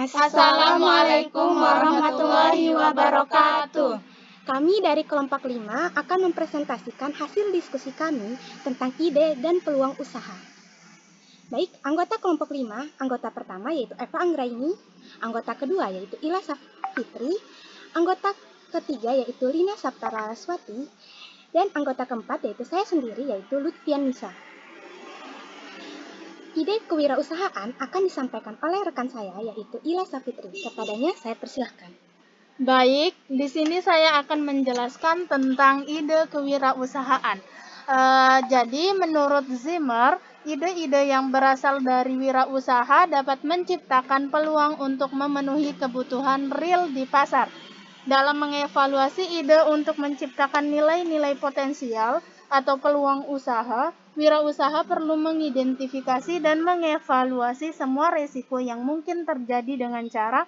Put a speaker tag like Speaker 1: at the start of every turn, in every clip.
Speaker 1: Assalamualaikum warahmatullahi wabarakatuh.
Speaker 2: Kami dari kelompok 5 akan mempresentasikan hasil diskusi kami tentang ide dan peluang usaha. Baik, anggota kelompok 5, anggota pertama yaitu Eva Anggraini, anggota kedua yaitu Ila Safitri, anggota ketiga yaitu Lina Saptaraswati, dan anggota keempat yaitu saya sendiri yaitu Lutfian Nisa. Ide kewirausahaan akan disampaikan oleh rekan saya yaitu Ila Safitri. Kepadanya saya persilahkan.
Speaker 1: Baik, di sini saya akan menjelaskan tentang ide kewirausahaan. Jadi menurut Zimmer, ide-ide yang berasal dari wirausaha dapat menciptakan peluang untuk memenuhi kebutuhan real di pasar. Dalam mengevaluasi ide untuk menciptakan nilai-nilai potensial atau peluang usaha, wirausaha perlu mengidentifikasi dan mengevaluasi semua risiko yang mungkin terjadi dengan cara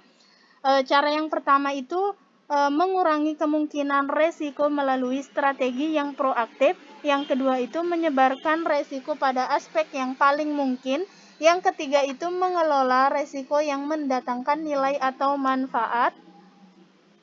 Speaker 1: yang pertama itu mengurangi kemungkinan risiko melalui strategi yang proaktif. Yang kedua itu menyebarkan risiko pada aspek yang paling mungkin. Yang ketiga itu mengelola risiko yang mendatangkan nilai atau manfaat.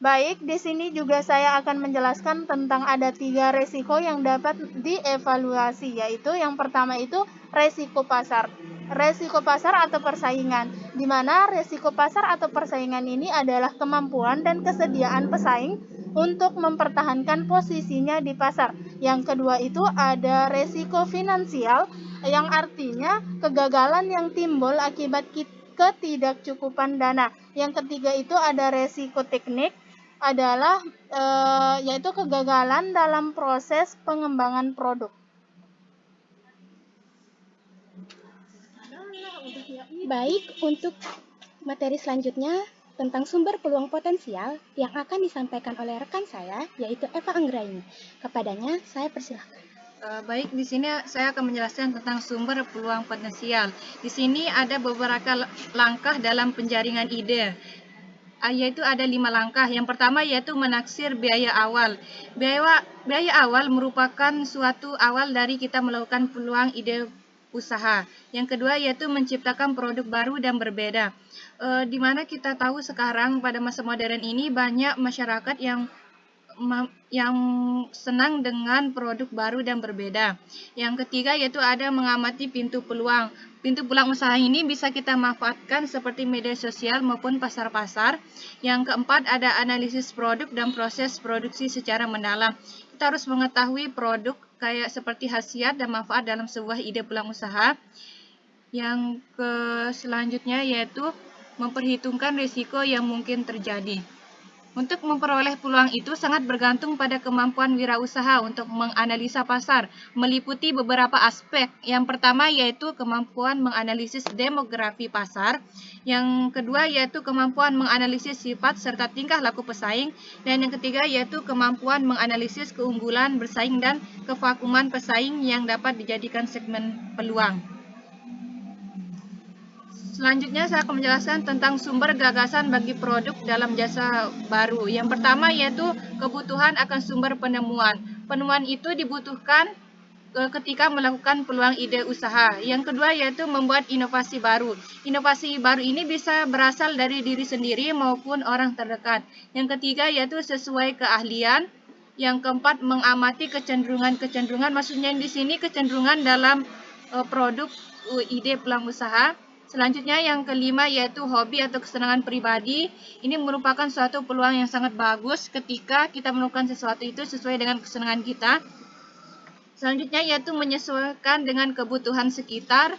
Speaker 1: Baik, di sini juga saya akan menjelaskan tentang ada 3 risiko yang dapat dievaluasi, yaitu yang pertama itu risiko pasar. Risiko pasar atau persaingan, di mana risiko pasar atau persaingan ini adalah kemampuan dan kesediaan pesaing untuk mempertahankan posisinya di pasar. Yang kedua itu ada risiko finansial, yang artinya kegagalan yang timbul akibat ketidakcukupan dana. Yang ketiga itu ada risiko teknik, adalah yaitu kegagalan dalam proses pengembangan produk.
Speaker 2: Baik, untuk materi selanjutnya tentang sumber peluang potensial yang akan disampaikan oleh rekan saya yaitu Eva Anggraini. Kepadanya saya persilahkan.
Speaker 3: Baik, di sini saya akan menjelaskan tentang sumber peluang potensial. Di sini ada beberapa langkah dalam penjaringan ide. Yaitu ada 5 langkah. Yang pertama yaitu menaksir biaya awal. Biaya awal merupakan suatu awal dari kita melakukan peluang ide usaha. Yang kedua yaitu menciptakan produk baru dan berbeda. Di mana kita tahu sekarang pada masa modern ini banyak masyarakat yang senang dengan produk baru dan berbeda. Yang ketiga yaitu ada mengamati pintu peluang. Pintu peluang usaha ini bisa kita manfaatkan seperti media sosial maupun pasar-pasar. Yang keempat ada analisis produk dan proses produksi secara mendalam. Kita harus mengetahui produk kayak seperti khasiat dan manfaat dalam sebuah ide peluang usaha. Yang selanjutnya yaitu memperhitungkan risiko yang mungkin terjadi. Untuk memperoleh peluang itu sangat bergantung pada kemampuan wirausaha untuk menganalisa pasar, meliputi beberapa aspek. Yang pertama yaitu kemampuan menganalisis demografi pasar, yang kedua yaitu kemampuan menganalisis sifat serta tingkah laku pesaing, dan yang ketiga yaitu kemampuan menganalisis keunggulan, bersaing, dan kevakuman pesaing yang dapat dijadikan segmen peluang. Selanjutnya saya akan menjelaskan tentang sumber gagasan bagi produk dalam jasa baru. Yang pertama yaitu kebutuhan akan sumber penemuan. Penemuan itu dibutuhkan ketika melakukan peluang ide usaha. Yang kedua yaitu membuat inovasi baru. Inovasi baru ini bisa berasal dari diri sendiri maupun orang terdekat. Yang ketiga yaitu sesuai keahlian. Yang keempat mengamati kecenderungan, maksudnya di sini kecenderungan dalam produk ide peluang usaha. Selanjutnya yang kelima yaitu hobi atau kesenangan pribadi. Ini merupakan suatu peluang yang sangat bagus ketika kita melakukan sesuatu itu sesuai dengan kesenangan kita. Selanjutnya yaitu menyesuaikan dengan kebutuhan sekitar.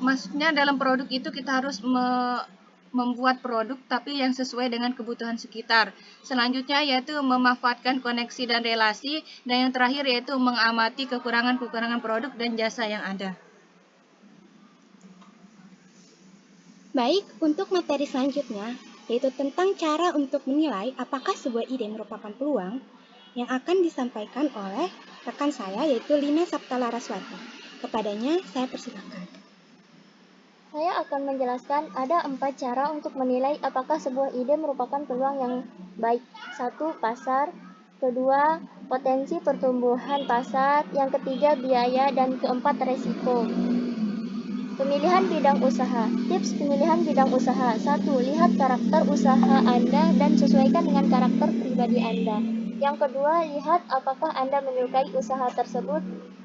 Speaker 3: Maksudnya dalam produk itu kita harus membuat produk tapi yang sesuai dengan kebutuhan sekitar. Selanjutnya yaitu memanfaatkan koneksi dan relasi. Dan yang terakhir yaitu mengamati kekurangan-kekurangan produk dan jasa yang ada.
Speaker 2: Baik, untuk materi selanjutnya, yaitu tentang cara untuk menilai apakah sebuah ide merupakan peluang, yang akan disampaikan oleh rekan saya, yaitu Lina Saptaraswati. Kepadanya, saya persilakan.
Speaker 4: Saya akan menjelaskan ada 4 cara untuk menilai apakah sebuah ide merupakan peluang yang baik. 1. Pasar. Kedua, potensi pertumbuhan pasar. Yang ketiga, biaya. Dan keempat, resiko. Pemilihan bidang usaha. Tips pemilihan bidang usaha. 1. Lihat karakter usaha Anda dan sesuaikan dengan karakter pribadi Anda. Yang kedua, lihat apakah Anda menyukai usaha tersebut.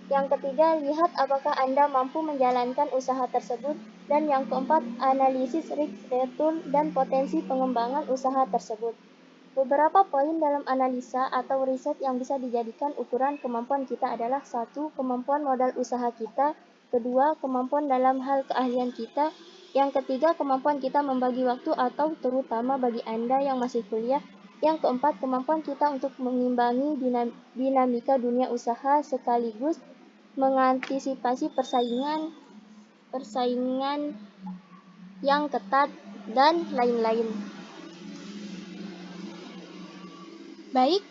Speaker 4: Yang ketiga, lihat apakah Anda mampu menjalankan usaha tersebut. Dan yang keempat, analisis risk, return, dan potensi pengembangan usaha tersebut. Beberapa poin dalam analisa atau riset yang bisa dijadikan ukuran kemampuan kita adalah 1. Kemampuan modal usaha kita. Kedua, kemampuan dalam hal keahlian kita. Yang ketiga, kemampuan kita membagi waktu atau terutama bagi Anda yang masih kuliah. Yang keempat, kemampuan kita untuk mengimbangi dinamika dunia usaha sekaligus mengantisipasi persaingan yang ketat dan lain-lain.
Speaker 2: Baik,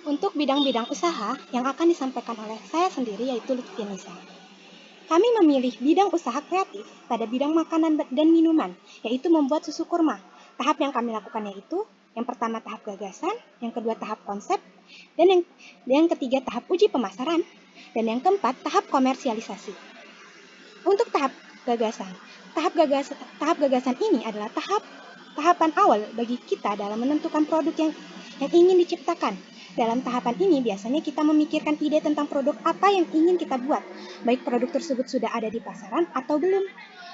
Speaker 2: untuk bidang-bidang usaha yang akan disampaikan oleh saya sendiri yaitu Lutfianisa. Kami memilih bidang usaha kreatif pada bidang makanan dan minuman, yaitu membuat susu kurma. Tahap yang kami lakukan yaitu, yang pertama tahap gagasan, yang kedua tahap konsep, dan yang ketiga tahap uji pemasaran, dan yang keempat tahap komersialisasi. Untuk tahap gagasan ini adalah tahapan awal bagi kita dalam menentukan produk yang ingin diciptakan. Dalam tahapan ini biasanya kita memikirkan ide tentang produk apa yang ingin kita buat, baik produk tersebut sudah ada di pasaran atau belum.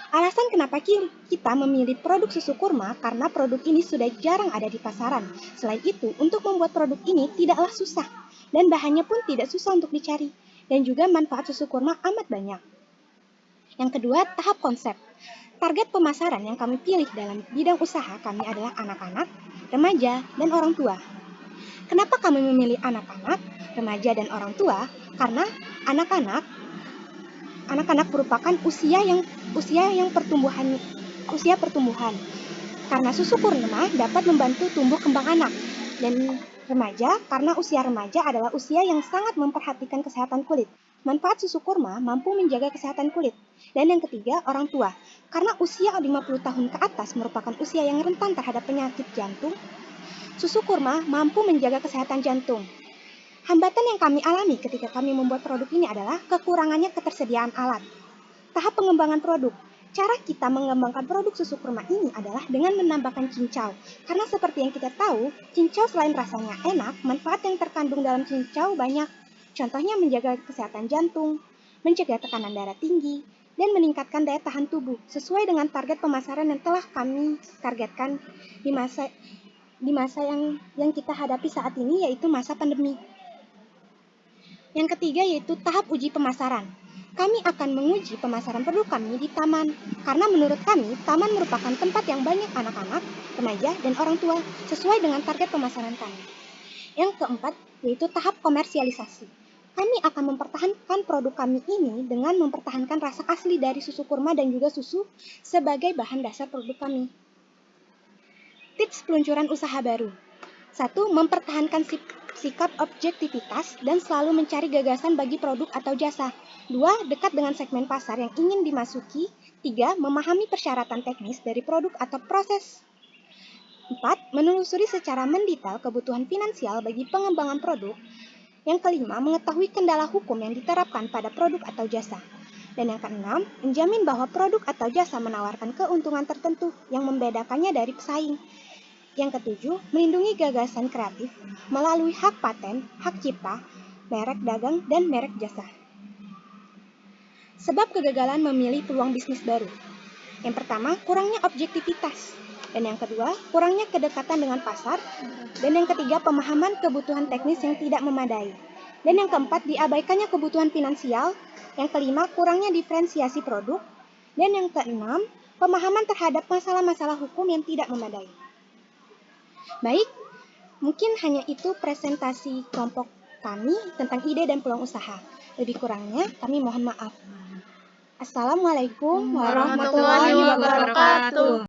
Speaker 2: Alasan kenapa kita memilih produk susu kurma karena produk ini sudah jarang ada di pasaran. Selain itu, untuk membuat produk ini tidaklah susah dan bahannya pun tidak susah untuk dicari, dan juga manfaat susu kurma amat banyak. Yang kedua, tahap konsep. Target pemasaran yang kami pilih dalam bidang usaha kami adalah anak-anak, remaja, dan orang tua. Kenapa kami memilih anak-anak, remaja, dan orang tua? Karena anak-anak merupakan usia pertumbuhan. Karena susu kurma dapat membantu tumbuh kembang anak. Dan remaja, karena usia remaja adalah usia yang sangat memperhatikan kesehatan kulit. Manfaat susu kurma mampu menjaga kesehatan kulit. Dan yang ketiga, orang tua. Karena usia 50 tahun ke atas merupakan usia yang rentan terhadap penyakit jantung, susu kurma mampu menjaga kesehatan jantung. Hambatan yang kami alami ketika kami membuat produk ini adalah kekurangannya ketersediaan alat. Tahap pengembangan produk. Cara kita mengembangkan produk susu kurma ini adalah dengan menambahkan cincau. Karena seperti yang kita tahu, cincau selain rasanya enak, manfaat yang terkandung dalam cincau banyak. Contohnya menjaga kesehatan jantung, mencegah tekanan darah tinggi, dan meningkatkan daya tahan tubuh sesuai dengan target pemasaran yang telah kami targetkan di masa yang kita hadapi saat ini, yaitu masa pandemi. Yang ketiga yaitu tahap uji pemasaran. Kami akan menguji pemasaran produk kami di taman, karena menurut kami, taman merupakan tempat yang banyak anak-anak, remaja, dan orang tua, sesuai dengan target pemasaran kami. Yang keempat yaitu tahap komersialisasi. Kami akan mempertahankan produk kami ini dengan mempertahankan rasa asli dari susu kurma dan juga susu sebagai bahan dasar produk kami. Tips peluncuran usaha baru. 1. Mempertahankan sikap objektivitas dan selalu mencari gagasan bagi produk atau jasa. 2. Dekat dengan segmen pasar yang ingin dimasuki. 3. Memahami persyaratan teknis dari produk atau proses. 4. Menelusuri secara mendetail kebutuhan finansial bagi pengembangan produk. Yang kelima, mengetahui kendala hukum yang diterapkan pada produk atau jasa. Dan yang keenam, menjamin bahwa produk atau jasa menawarkan keuntungan tertentu yang membedakannya dari pesaing. Yang ketujuh, melindungi gagasan kreatif melalui hak paten, hak cipta, merek dagang, dan merek jasa. Sebab kegagalan memilih peluang bisnis baru. Yang pertama, kurangnya objektivitas. Dan yang kedua, kurangnya kedekatan dengan pasar. Dan yang ketiga, pemahaman kebutuhan teknis yang tidak memadai. Dan yang keempat, diabaikannya kebutuhan finansial. Yang kelima, kurangnya diferensiasi produk. Dan yang keenam, pemahaman terhadap masalah-masalah hukum yang tidak memadai. Baik, mungkin hanya itu presentasi kelompok kami tentang ide dan peluang usaha. Lebih kurangnya, kami mohon maaf. Assalamualaikum warahmatullahi wabarakatuh.